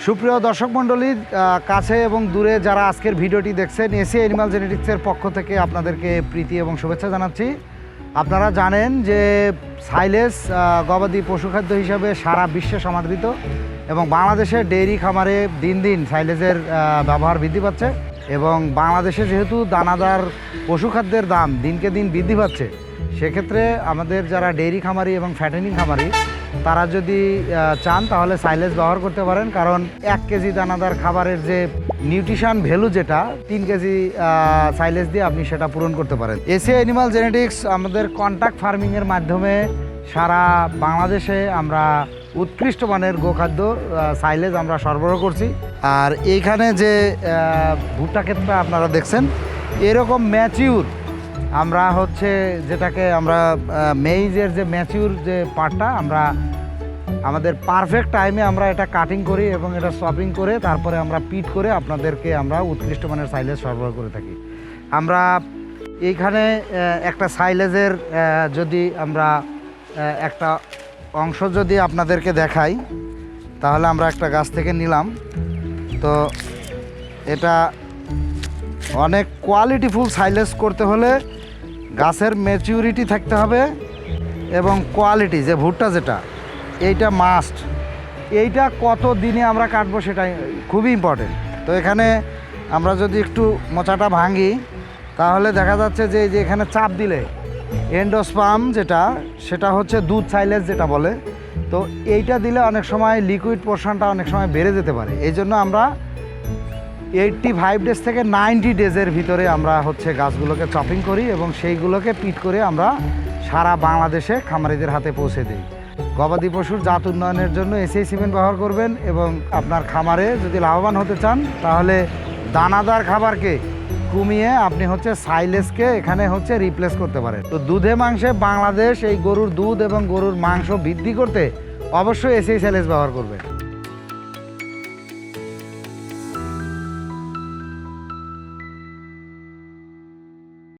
সুপ্রিয় দর্শক মণ্ডলী, কাছে এবং দূরে যারা আজকের ভিডিওটি দেখছেন, এসি অ্যানিমাল জেনেটিক্সের পক্ষ থেকে আপনাদেরকে প্রীতি এবং শুভেচ্ছা জানাচ্ছি। আপনারা জানেন যে সাইলেজ গবাদি পশুখাদ্য হিসাবে সারা বিশ্বে সমাদৃত এবং বাংলাদেশের ডেইরি খামারে দিন দিন সাইলেজের ব্যবহার বৃদ্ধি পাচ্ছে এবং বাংলাদেশে যেহেতু দানাদার পশুখাদ্যের দাম দিনকে দিন বৃদ্ধি পাচ্ছে, সেক্ষেত্রে আমাদের যারা ডেইরি খামারি এবং ফ্যাটেনিং খামারি তারা যদি চান তাহলে সাইলেজ ব্যবহার করতে পারেন। কারণ 1 কেজি দানাদার খাবারের যে নিউট্রিশন ভ্যালু যেটা 3 কেজি সাইলেজ দিয়ে আপনি সেটা পূরণ করতে পারেন। এসি অ্যানিমাল জেনেটিক্স আমাদের কন্ট্রাক্ট ফার্মিংয়ের মাধ্যমে সারা বাংলাদেশে আমরা উৎকৃষ্ট মানের গোখাদ্য সাইলেজ আমরা সরবরাহ করছি। আর এইখানে যে ভুট্টা ক্ষেতটা আপনারা দেখছেন, এরকম ম্যাচিউর আমরা যেটাকে আমরা মেইজের যে ম্যাচিউর যে পার্টটা আমরা আমাদের পারফেক্ট টাইমে আমরা এটা কাটিং করি এবং এটা শপিং করে তারপরে আমরা পিট করে আপনাদেরকে আমরা উৎকৃষ্ট মানের সাইলেজ সরবরাহ করে থাকি। আমরা এইখানে একটা সাইলেজের যদি আমরা একটা অংশ যদি আপনাদেরকে দেখাই, তাহলে আমরা একটা গাছ থেকে নিলাম। তো এটা অনেক কোয়ালিটিফুল সাইলেজ করতে হলে গাছের ম্যাচিউরিটি থাকতে হবে এবং কোয়ালিটি যে ভুট্টা যেটা এইটা মাস্ট। এইটা কত দিনে আমরা কাটবো সেটা খুবই ইম্পর্টেন্ট। তো এখানে আমরা যদি একটু মোচাটা ভাঙি তাহলে দেখা যাচ্ছে যে এখানে চাপ দিলে এন্ডোস্পার্ম যেটা সেটা হচ্ছে দুধ সাইলেজ যেটা বলে, তো এইটা দিলে অনেক সময় লিকুইড পোর্শনটা অনেক সময় বেড়ে যেতে পারে। এই জন্য আমরা 85 ডেজ থেকে 90 ডেজের ভিতরে আমরা গাছগুলোকে চপিং করি এবং সেইগুলোকে পিট করে আমরা সারা বাংলাদেশে খামারিদের হাতে পৌঁছে দিই। গবাদি পশুর জাত উন্নয়নের জন্য এসি সিমেন্ট ব্যবহার করবেন এবং আপনার খামারে যদি লাভবান হতে চান তাহলে দানাদার খাবারকে কমিয়ে আপনি সাইলেজকে এখানে রিপ্লেস করতে পারেন। তো দুধে মাংসে বাংলাদেশ এই গরুর দুধ এবং গরুর মাংস বৃদ্ধি করতে অবশ্যই এসি সাইলেজ ব্যবহার করবে।